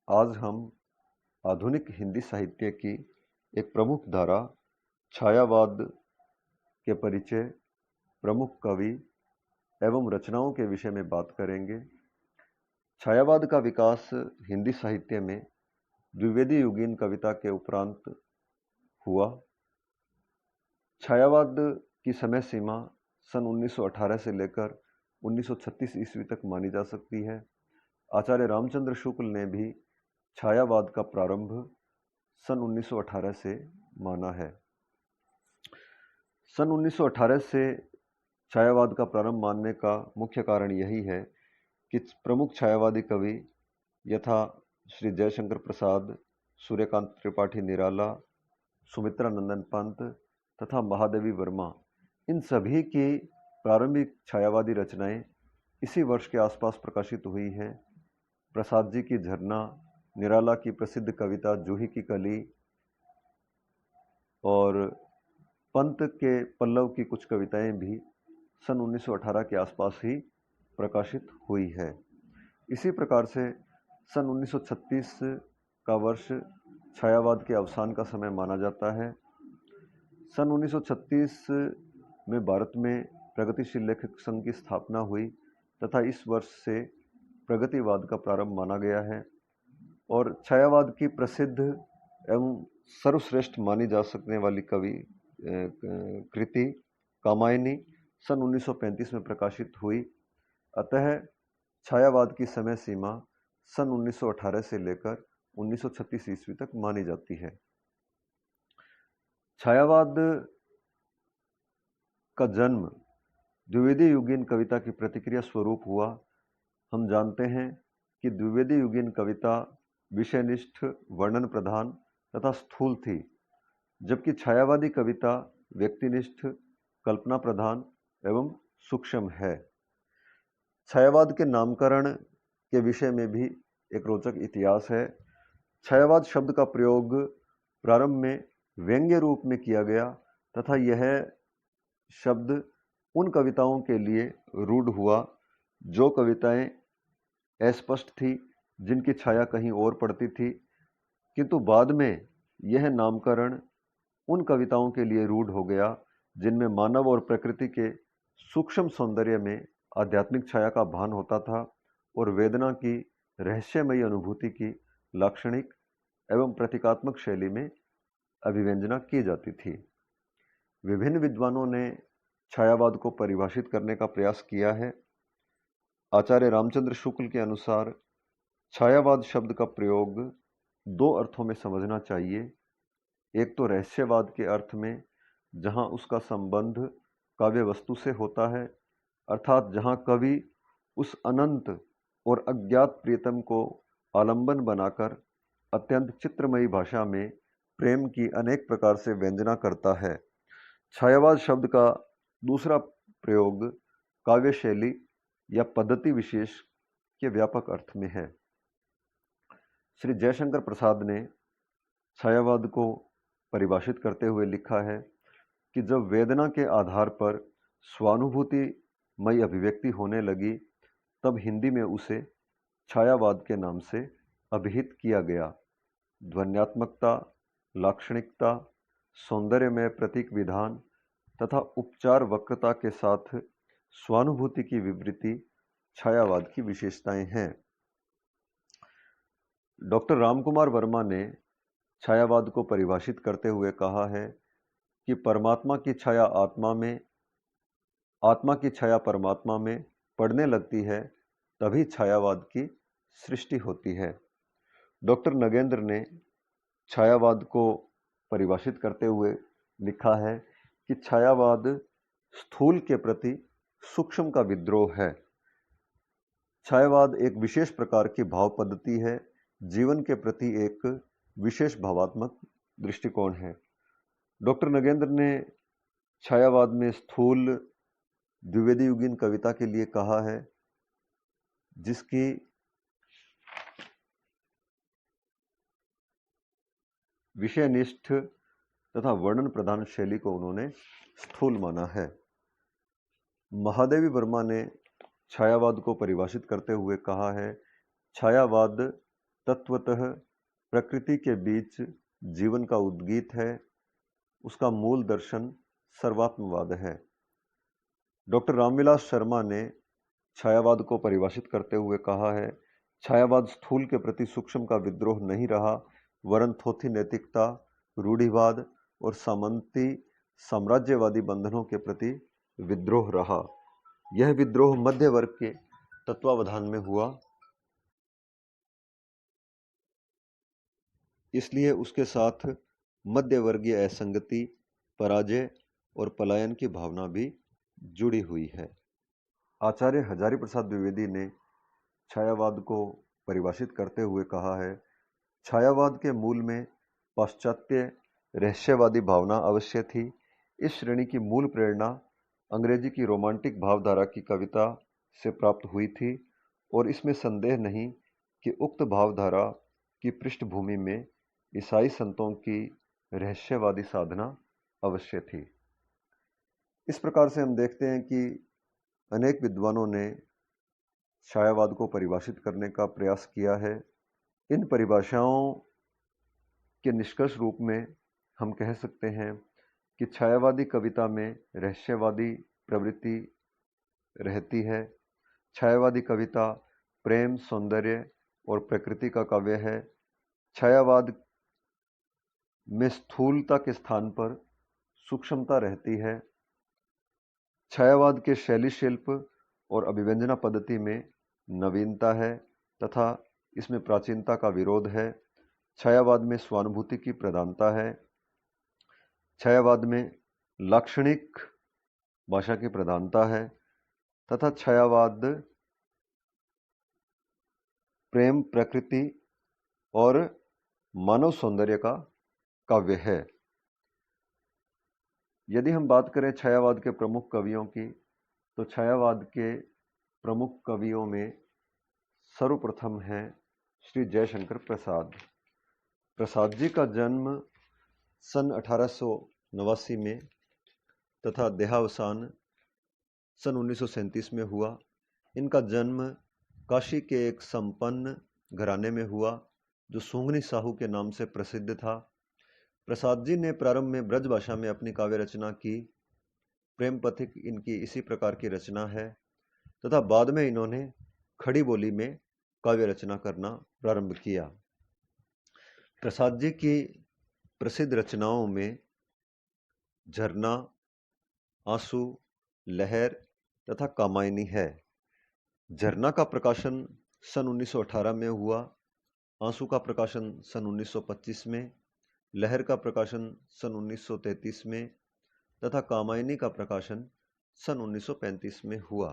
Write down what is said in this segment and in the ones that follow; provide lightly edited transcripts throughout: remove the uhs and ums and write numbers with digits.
आज हम आधुनिक हिंदी साहित्य की एक प्रमुख धारा छायावाद के परिचय, प्रमुख कवि एवं रचनाओं के विषय में बात करेंगे। छायावाद का विकास हिंदी साहित्य में द्विवेदी युगीन कविता के उपरांत हुआ। छायावाद की समय सीमा सन 1918 से लेकर 1936 ईस्वी तक मानी जा सकती है। आचार्य रामचंद्र शुक्ल ने भी छायावाद का प्रारंभ सन 1918 से माना है। सन 1918 से छायावाद का प्रारंभ मानने का मुख्य कारण यही है कि प्रमुख छायावादी कवि यथा श्री जयशंकर प्रसाद, सूर्यकांत त्रिपाठी निराला, सुमित्रा नंदन पंत तथा महादेवी वर्मा, इन सभी की प्रारंभिक छायावादी रचनाएं इसी वर्ष के आसपास प्रकाशित हुई हैं। प्रसाद जी की झरना, निराला की प्रसिद्ध कविता जूही की कली और पंत के पल्लव की कुछ कविताएं भी सन 1918 के आसपास ही प्रकाशित हुई है। इसी प्रकार से सन 1936 का वर्ष छायावाद के अवसान का समय माना जाता है। सन 1936 में भारत में प्रगतिशील लेखक संघ की स्थापना हुई तथा इस वर्ष से प्रगतिवाद का प्रारंभ माना गया है और छायावाद की प्रसिद्ध एवं सर्वश्रेष्ठ मानी जा सकने वाली कृति कामायनी सन 1935 में प्रकाशित हुई। अतः छायावाद की समय सीमा सन 1918 से लेकर 1936 ईस्वी तक मानी जाती है। छायावाद का जन्म द्विवेदी युगीन कविता की प्रतिक्रिया स्वरूप हुआ। हम जानते हैं कि द्विवेदी युगीन कविता विषयनिष्ठ, वर्णन प्रधान तथा स्थूल थी, जबकि छायावादी कविता व्यक्तिनिष्ठ, कल्पना प्रधान एवं सूक्ष्म है। छायावाद के नामकरण के विषय में भी एक रोचक इतिहास है। छायावाद शब्द का प्रयोग प्रारंभ में व्यंग्य रूप में किया गया तथा यह शब्द उन कविताओं के लिए रूढ़ हुआ जो कविताएं अस्पष्ट थी, जिनकी छाया कहीं और पड़ती थी, किंतु बाद में यह नामकरण उन कविताओं के लिए रूढ़ हो गया जिनमें मानव और प्रकृति के सूक्ष्म सौंदर्य में आध्यात्मिक छाया का भान होता था और वेदना की रहस्यमयी अनुभूति की लाक्षणिक एवं प्रतीकात्मक शैली में अभिव्यंजना की जाती थी। विभिन्न विद्वानों ने छायावाद को परिभाषित करने का प्रयास किया है। आचार्य रामचंद्र शुक्ल के अनुसार छायावाद शब्द का प्रयोग दो अर्थों में समझना चाहिए। एक तो रहस्यवाद के अर्थ में, जहां उसका संबंध काव्य वस्तु से होता है, अर्थात जहां कवि उस अनंत और अज्ञात प्रियतम को आलंबन बनाकर अत्यंत चित्रमयी भाषा में प्रेम की अनेक प्रकार से व्यंजना करता है। छायावाद शब्द का दूसरा प्रयोग काव्य शैली या पद्धति विशेष के व्यापक अर्थ में है। श्री जयशंकर प्रसाद ने छायावाद को परिभाषित करते हुए लिखा है कि जब वेदना के आधार पर स्वानुभूतिमयी अभिव्यक्ति होने लगी, तब हिंदी में उसे छायावाद के नाम से अभिहित किया गया। ध्वन्यात्मकता, लाक्षणिकता, सौंदर्यमय प्रतीक विधान तथा उपचार वक्रता के साथ स्वानुभूति की विवृत्ति छायावाद की विशेषताएं हैं। डॉक्टर रामकुमार वर्मा ने छायावाद को परिभाषित करते हुए कहा है कि परमात्मा की छाया आत्मा में, आत्मा की छाया परमात्मा में पड़ने लगती है, तभी छायावाद की सृष्टि होती है। डॉक्टर नगेंद्र ने छायावाद को परिभाषित करते हुए लिखा है कि छायावाद स्थूल के प्रति सूक्ष्म का विद्रोह है। छायावाद एक विशेष प्रकार की भाव पद्धति है, जीवन के प्रति एक विशेष भावात्मक दृष्टिकोण है। डॉक्टर नगेंद्र ने छायावाद में स्थूल द्विवेदी युगीन कविता के लिए कहा है, जिसकी विषयनिष्ठ तथा वर्णन प्रधान शैली को उन्होंने स्थूल माना है। महादेवी वर्मा ने छायावाद को परिभाषित करते हुए कहा है, छायावाद तत्वतः प्रकृति के बीच जीवन का उद्गीत है, उसका मूल दर्शन सर्वात्मवाद है। डॉक्टर रामविलास शर्मा ने छायावाद को परिभाषित करते हुए कहा है, छायावाद स्थूल के प्रति सूक्ष्म का विद्रोह नहीं रहा, वरन थोथी नैतिकता, रूढ़िवाद और सामंती साम्राज्यवादी बंधनों के प्रति विद्रोह रहा। यह विद्रोह मध्य वर्ग के तत्वावधान में हुआ, इसलिए उसके साथ मध्यवर्गीय असंगति, पराजय और पलायन की भावना भी जुड़ी हुई है। आचार्य हजारी प्रसाद द्विवेदी ने छायावाद को परिभाषित करते हुए कहा है, छायावाद के मूल में पाश्चात्य रहस्यवादी भावना अवश्य थी। इस श्रेणी की मूल प्रेरणा अंग्रेजी की रोमांटिक भावधारा की कविता से प्राप्त हुई थी और इसमें संदेह नहीं कि उक्त भावधारा की पृष्ठभूमि में ईसाई संतों की रहस्यवादी साधना अवश्य थी। इस प्रकार से हम देखते हैं कि अनेक विद्वानों ने छायावाद को परिभाषित करने का प्रयास किया है। इन परिभाषाओं के निष्कर्ष रूप में हम कह सकते हैं कि छायावादी कविता में रहस्यवादी प्रवृत्ति रहती है। छायावादी कविता प्रेम, सौंदर्य और प्रकृति का काव्य है। छायावाद में स्थूलता के स्थान पर सूक्ष्मता रहती है। छायावाद के शैली शिल्प और अभिव्यंजना पद्धति में नवीनता है तथा इसमें प्राचीनता का विरोध है। छायावाद में स्वानुभूति की प्रधानता है। छायावाद में लाक्षणिक भाषा की प्रधानता है तथा छायावाद प्रेम, प्रकृति और मानव सौंदर्य का काव्य है। यदि हम बात करें छायावाद के प्रमुख कवियों की, तो छायावाद के प्रमुख कवियों में सर्वप्रथम हैं श्री जयशंकर प्रसाद। प्रसाद जी का जन्म सन 1889 में तथा देहावसान सन 1937 में हुआ। इनका जन्म काशी के एक संपन्न घराने में हुआ जो सूंघनी साहू के नाम से प्रसिद्ध था। प्रसाद जी ने प्रारंभ में ब्रज भाषा में अपनी काव्य रचना की। प्रेम पथिक इनकी इसी प्रकार की रचना है तथा बाद में इन्होंने खड़ी बोली में काव्य रचना करना प्रारंभ किया। प्रसाद जी की प्रसिद्ध रचनाओं में झरना, आंसू, लहर तथा कामायनी है। झरना का प्रकाशन सन 1918 में हुआ, आंसू का प्रकाशन सन 1925 में, लहर का प्रकाशन सन 1933 में तथा कामायनी का प्रकाशन सन 1935 में हुआ।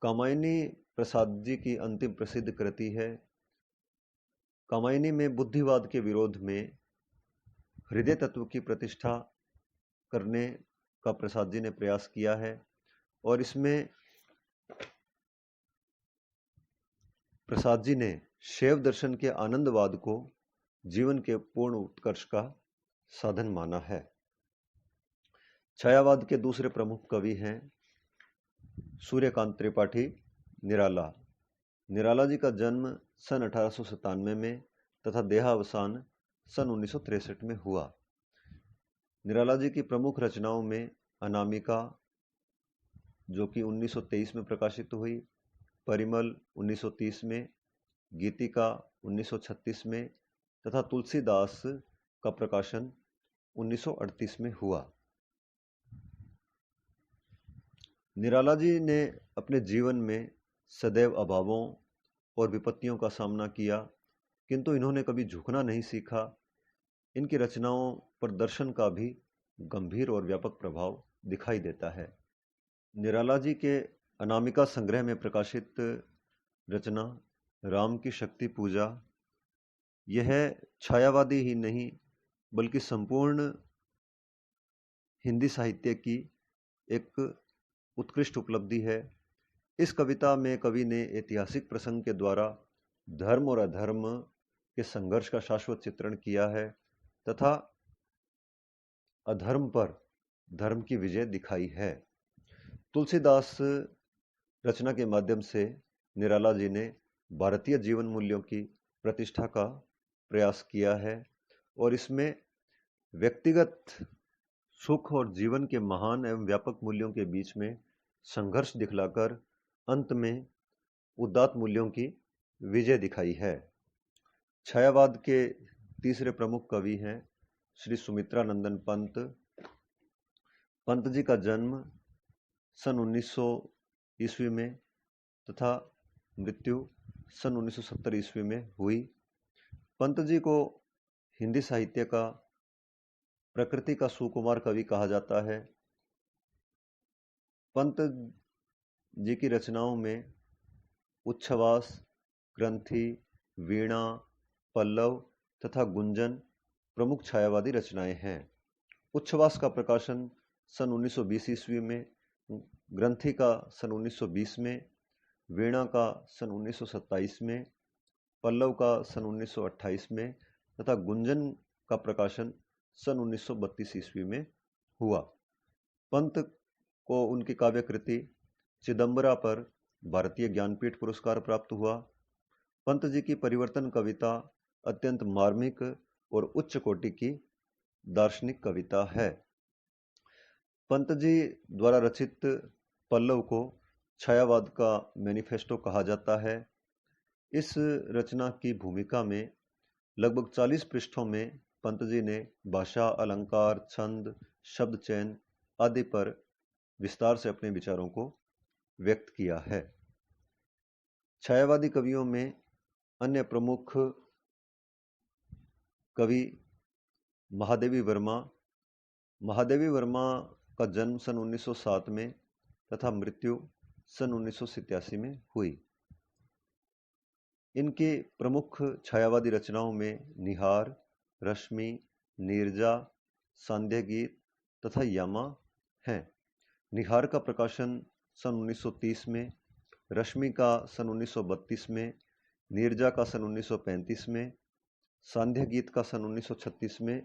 कामायनी प्रसाद जी की अंतिम प्रसिद्ध कृति है। कामायनी में बुद्धिवाद के विरोध में हृदय तत्व की प्रतिष्ठा करने का प्रसाद जी ने प्रयास किया है और इसमें प्रसाद जी ने शैव दर्शन के आनंदवाद को जीवन के पूर्ण उत्कर्ष का साधन माना है। छायावाद के दूसरे प्रमुख कवि हैं सूर्यकांत त्रिपाठी निराला। निराला जी का जन्म सन 1897 में तथा देहावसान सन 1963 में हुआ। निराला जी की प्रमुख रचनाओं में अनामिका जो कि 1923 में प्रकाशित हुई, परिमल 1930 में, गीतिका 1936 में तथा तुलसीदास का प्रकाशन 1938 में हुआ। निराला जी ने अपने जीवन में सदैव अभावों और विपत्तियों का सामना किया, किंतु इन्होंने कभी झुकना नहीं सीखा। इनकी रचनाओं पर दर्शन का भी गंभीर और व्यापक प्रभाव दिखाई देता है। निराला जी के अनामिका संग्रह में प्रकाशित रचना राम की शक्ति पूजा, यह छायावादी ही नहीं बल्कि संपूर्ण हिंदी साहित्य की एक उत्कृष्ट उपलब्धि है। इस कविता में कवि ने ऐतिहासिक प्रसंग के द्वारा धर्म और अधर्म के संघर्ष का शाश्वत चित्रण किया है तथा अधर्म पर धर्म की विजय दिखाई है। तुलसीदास रचना के माध्यम से निराला जी ने भारतीय जीवन मूल्यों की प्रतिष्ठा का प्रयास किया है और इसमें व्यक्तिगत सुख और जीवन के महान एवं व्यापक मूल्यों के बीच में संघर्ष दिखलाकर अंत में उदात्त मूल्यों की विजय दिखाई है। छायावाद के तीसरे प्रमुख कवि हैं श्री सुमित्रानंदन पंत। पंत जी का जन्म सन 1900 ईस्वी में तथा मृत्यु सन 1970 ईस्वी में हुई। पंत जी को हिंदी साहित्य का प्रकृति का सुकुमार कवि कहा जाता है। पंत जी की रचनाओं में उच्छ्वास, ग्रंथि, वीणा, पल्लव तथा गुंजन प्रमुख छायावादी रचनाएं हैं। उच्छ्वास का प्रकाशन सन 1920 ईस्वी में, ग्रंथि का सन 1920 में, वीणा का सन 1927 में, पल्लव का सन 1928 में तथा गुंजन का प्रकाशन सन 1932 ईस्वी में हुआ। पंत को उनकी काव्य कृति चिदंबरा पर भारतीय ज्ञानपीठ पुरस्कार प्राप्त हुआ। पंत जी की परिवर्तन कविता अत्यंत मार्मिक और उच्च कोटि की दार्शनिक कविता है। पंत जी द्वारा रचित पल्लव को छायावाद का मैनिफेस्टो कहा जाता है। इस रचना की भूमिका में लगभग 40 पृष्ठों में पंत जी ने भाषा, अलंकार, छंद, शब्द चयन आदि पर विस्तार से अपने विचारों को व्यक्त किया है। छायावादी कवियों में अन्य प्रमुख कवि महादेवी वर्मा। महादेवी वर्मा का जन्म सन 1907 में तथा मृत्यु सन 1987 में हुई। इनकी प्रमुख छायावादी रचनाओं में निहार, रश्मि, नीरजा, सांध्य गीत तथा यामा हैं। निहार का प्रकाशन सन 1930 में, रश्मि का सन 1932 में, नीरजा का सन 1935 में, सांध्य गीत का सन 1936 में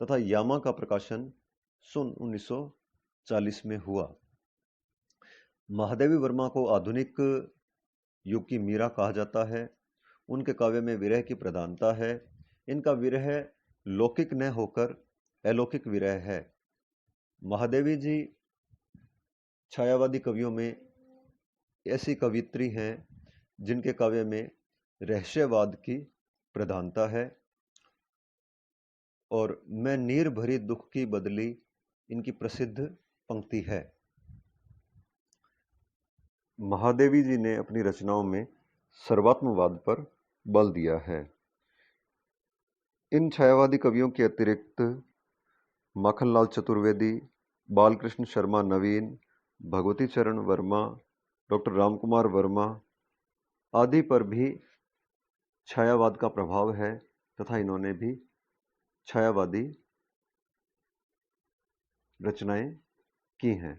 तथा यामा का प्रकाशन सन 1940 में हुआ। महादेवी वर्मा को आधुनिक युग की मीरा कहा जाता है। उनके काव्य में विरह की प्रधानता है। इनका विरह लौकिक न होकर अलौकिक विरह है। महादेवी जी छायावादी कवियों में ऐसी कवित्री हैं जिनके काव्य में रहस्यवाद की प्रधानता है और मैं नीर भरी दुख की बदली इनकी प्रसिद्ध पंक्ति है। महादेवी जी ने अपनी रचनाओं में सर्वात्मवाद पर बल दिया है। इन छायावादी कवियों के अतिरिक्त माखनलाल चतुर्वेदी, बालकृष्ण शर्मा नवीन, भगवती चरण वर्मा, डॉक्टर रामकुमार वर्मा आदि पर भी छायावाद का प्रभाव है तथा इन्होंने भी छायावादी रचनाएं की हैं।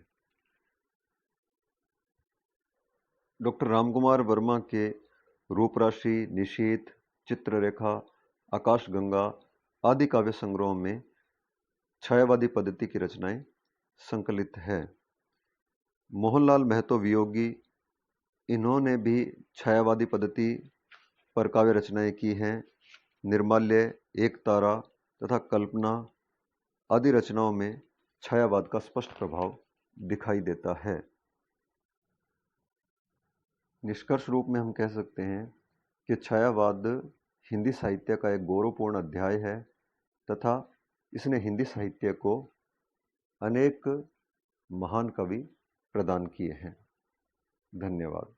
डॉक्टर रामकुमार वर्मा के रूपराशि, निशीथ, चित्ररेखा, आकाशगंगा आदि काव्य संग्रहों में छायावादी पद्धति की रचनाएं संकलित है। मोहनलाल महतो वियोगी, इन्होंने भी छायावादी पद्धति पर काव्य रचनाएं की हैं। निर्माल्य, एक तारा तथा कल्पना आदि रचनाओं में छायावाद का स्पष्ट प्रभाव दिखाई देता है। निष्कर्ष रूप में हम कह सकते हैं कि छायावाद हिंदी साहित्य का एक गौरवपूर्ण अध्याय है तथा इसने हिंदी साहित्य को अनेक महान कवि प्रदान किए हैं। धन्यवाद।